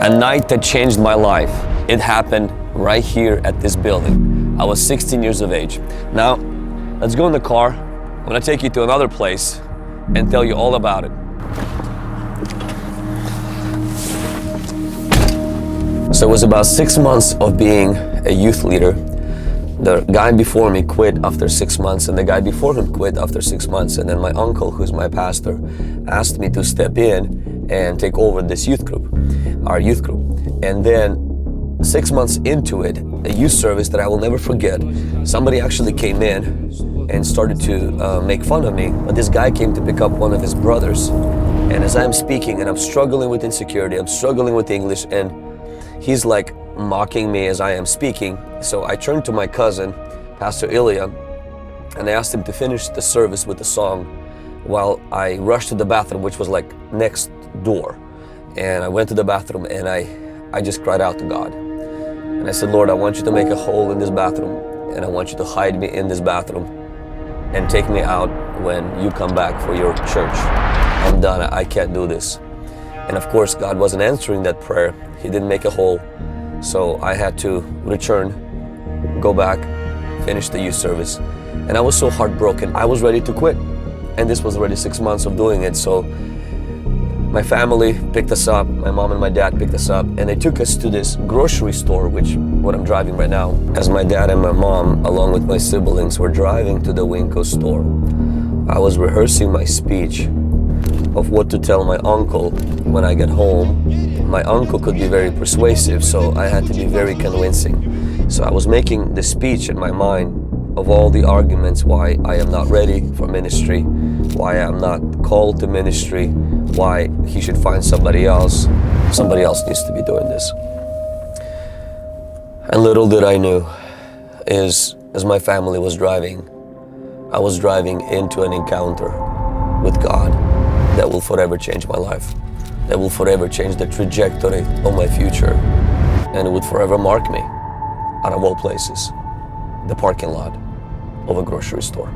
A night that changed my life. It happened right here at this building. I was 16 years of age. Now, let's go in the car. I'm gonna take you to another place and tell you all about it. So it was about 6 months of being a youth leader. The guy before me quit after 6 months, and the guy before him quit after 6 months. And then my uncle, who's my pastor, asked me to step in and take over this youth group, our youth group. And then 6 months into it, a youth service that I will never forget, somebody actually came in and started to make fun of me. But this guy came to pick up one of his brothers. And as I'm speaking, and I'm struggling with insecurity, I'm struggling with English, and he's like mocking me as I am speaking. So I turned to my cousin, Pastor Ilya, and I asked him to finish the service with a song while I rushed to the bathroom, which was like next door. And I went to the bathroom and I just cried out to God. And I said, Lord, I want you to make a hole in this bathroom, and I want you to hide me in this bathroom and take me out when you come back for your church. I'm done, I can't do this. And of course, God wasn't answering that prayer. He didn't make a hole. So I had to return, go back, finish the youth service. And I was so heartbroken. I was ready to quit. And this was already 6 months of doing it. So my family picked us up, my mom and my dad picked us up, and they took us to this grocery store, which what I'm driving right now. As my dad and my mom, along with my siblings, were driving to the Winco store, I was rehearsing my speech of what to tell my uncle when I get home. My uncle could be very persuasive, so I had to be very convincing. So I was making the speech in my mind of all the arguments why I am not ready for ministry, why I'm not called to ministry, why he should find somebody else. Somebody else needs to be doing this. And little did I know is, as my family was driving, I was driving into an encounter with God that will forever change my life, that will forever change the trajectory of my future, and it would forever mark me, out of all places, the parking lot of a grocery store.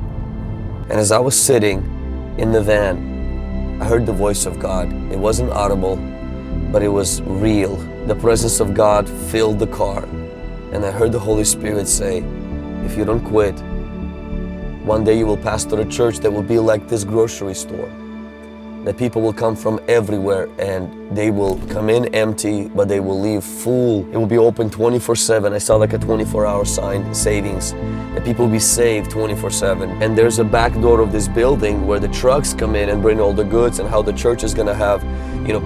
And as I was sitting in the van, I heard the voice of God. It wasn't audible, but it was real. The presence of God filled the car, and I heard the Holy Spirit say, if you don't quit, one day you will pastor a church that will be like this grocery store, that people will come from everywhere and they will come in empty, but they will leave full. It will be open 24/7. I saw like a 24-hour sign, savings, that people will be saved 24/7. And there's a back door of this building where the trucks come in and bring all the goods, and how the church is gonna have,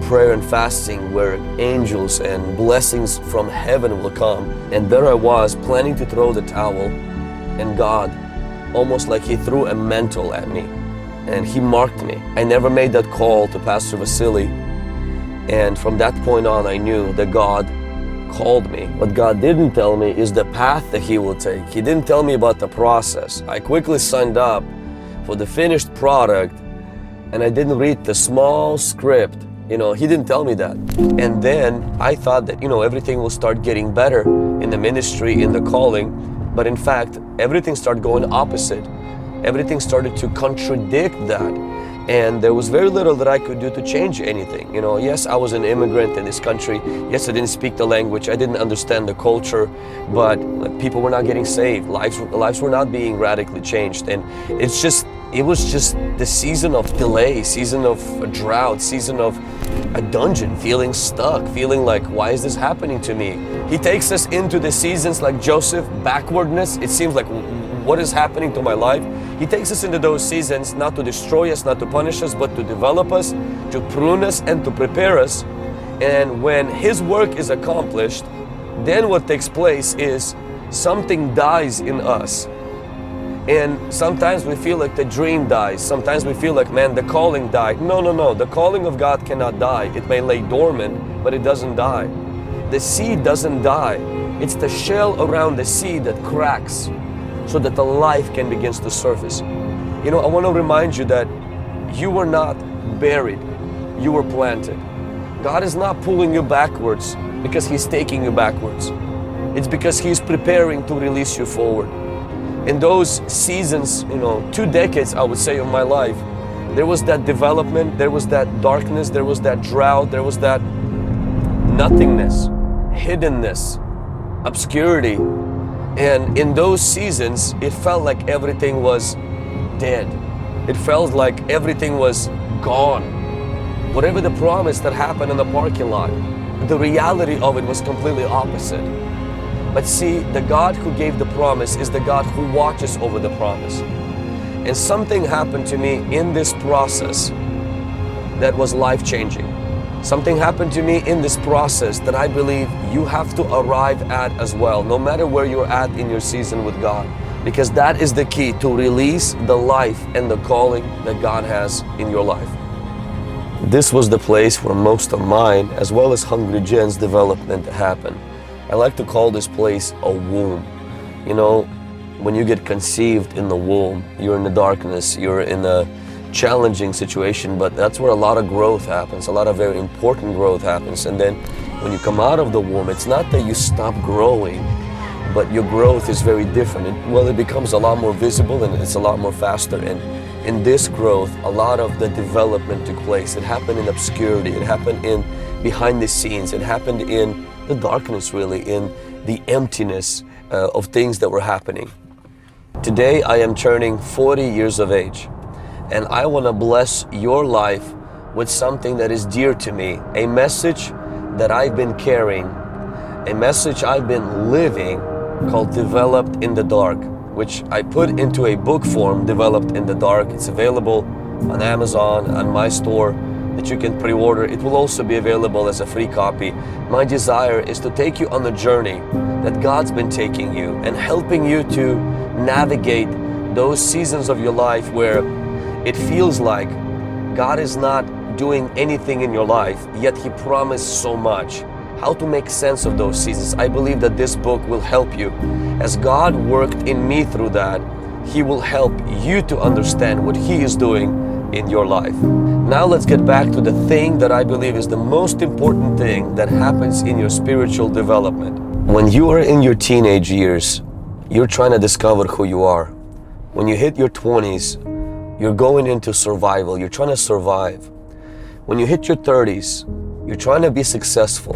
prayer and fasting where angels and blessings from heaven will come. And there I was planning to throw the towel, and God, almost like He threw a mantle at me. And He marked me. I never made that call to Pastor Vasily. And from that point on, I knew that God called me. What God didn't tell me is the path that He will take. He didn't tell me about the process. I quickly signed up for the finished product, and I didn't read the small script. He didn't tell me that. And then I thought that, everything will start getting better in the ministry, in the calling. But in fact, everything started going opposite. Everything started to contradict that, and there was very little that I could do to change anything. Yes, I was an immigrant in this country. Yes, I didn't speak the language. I didn't understand the culture, but people were not getting saved. Lives were not being radically changed, and it was just the season of delay, season of a drought, season of a dungeon, feeling stuck, feeling like, why is this happening to me? He takes us into the seasons like Joseph, backwardness. It seems like, what is happening to my life? He takes us into those seasons not to destroy us, not to punish us, but to develop us, to prune us, and to prepare us. And when His work is accomplished, then what takes place is something dies in us. And sometimes we feel like the dream dies. Sometimes we feel like, man, the calling died. No. The calling of God cannot die. It may lay dormant, but it doesn't die. The seed doesn't die. It's the shell around the seed that cracks, so that the life can begin to surface. I want to remind you that you were not buried, you were planted. God is not pulling you backwards because He's taking you backwards. It's because He's preparing to release you forward. In those seasons, 2 decades, I would say, of my life, there was that development, there was that darkness, there was that drought, there was that nothingness, hiddenness, obscurity. And in those seasons, it felt like everything was dead. It felt like everything was gone. Whatever the promise that happened in the parking lot, the reality of it was completely opposite. But see, the God who gave the promise is the God who watches over the promise. And something happened to me in this process that was life-changing. Something happened to me in this process that I believe you have to arrive at as well, no matter where you're at in your season with God. Because that is the key to release the life and the calling that God has in your life. This was the place where most of mine, as well as Hungry Jen's development happened. I like to call this place a womb. You know, when you get conceived in the womb, you're in the darkness, you're in a challenging situation, but that's where a lot of growth happens, a lot of very important growth happens. And then when you come out of the womb, it's not that you stop growing, but your growth is very different. It becomes a lot more visible and it's a lot more faster. And in this growth, a lot of the development took place. It happened in obscurity, it happened in behind the scenes, it happened in the darkness, really, in the emptiness of things that were happening. Today I am turning 40 years of age, and I want to bless your life with something that is dear to me, a message that I've been carrying, a message I've been living called Developed in the Dark, which I put into a book form, Developed in the Dark. It's available on Amazon, on my store, that you can pre-order. It will also be available as a free copy. My desire is to take you on the journey that God's been taking you and helping you to navigate those seasons of your life where it feels like God is not doing anything in your life, yet He promised so much. How to make sense of those seasons. I believe that this book will help you. As God worked in me through that, He will help you to understand what He is doing in your life. Now let's get back to the thing that I believe is the most important thing that happens in your spiritual development. When you are in your teenage years, you're trying to discover who you are. When you hit your 20s, you're going into survival. You're trying to survive. When you hit your 30s, you're trying to be successful.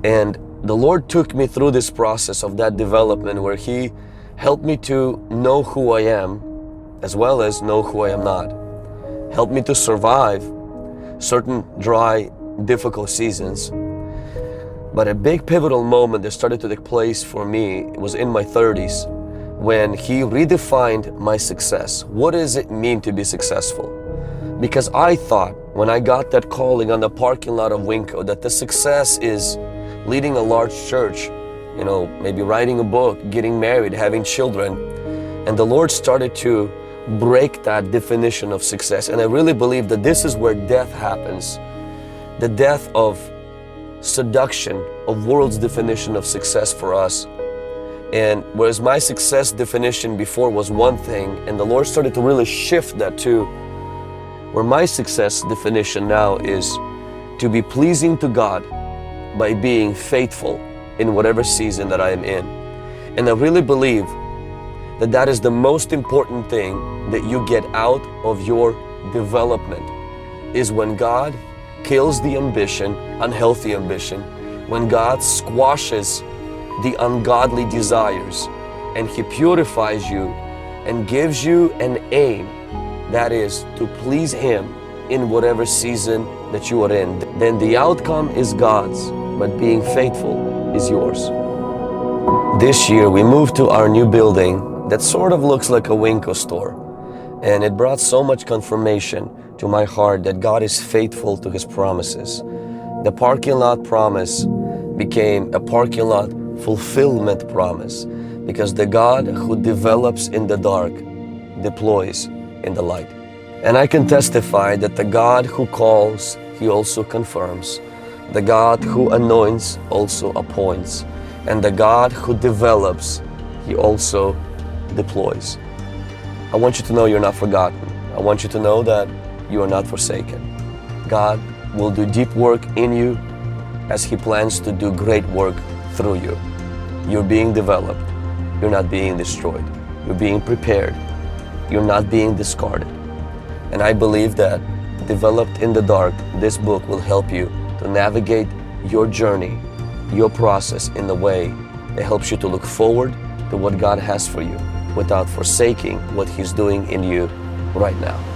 And the Lord took me through this process of that development where He helped me to know who I am as well as know who I am not. Helped me to survive certain dry, difficult seasons. But a big pivotal moment that started to take place for me was in my 30s when He redefined my success. What does it mean to be successful? Because I thought when I got that calling on the parking lot of Winco that the success is leading a large church, you know, maybe writing a book, getting married, having children. And the Lord started to break that definition of success. And I really believe that this is where death happens. The death of seduction of world's definition of success for us. And whereas my success definition before was one thing, and the Lord started to really shift that to where my success definition now is to be pleasing to God by being faithful in whatever season that I am in. And I really believe that that is the most important thing that you get out of your development, is when God kills the ambition, unhealthy ambition, when God squashes the ungodly desires and He purifies you and gives you an aim, that is to please Him in whatever season that you are in. Then the outcome is God's, but being faithful is yours. This year we moved to our new building that sort of looks like a Winco store, and it brought so much confirmation to my heart that God is faithful to His promises. The parking lot promise became a parking lot fulfillment promise, because the God who develops in the dark deploys in the light. And I can testify that the God who calls, He also confirms. The God who anoints also appoints. And the God who develops, He also deploys. I want you to know you're not forgotten. I want you to know that you are not forsaken. God will do deep work in you as He plans to do great work through you. You're being developed. You're not being destroyed. You're being prepared. You're not being discarded. And I believe that Developed in the Dark, this book will help you to navigate your journey, your process in the way that helps you to look forward to what God has for you without forsaking what He's doing in you right now.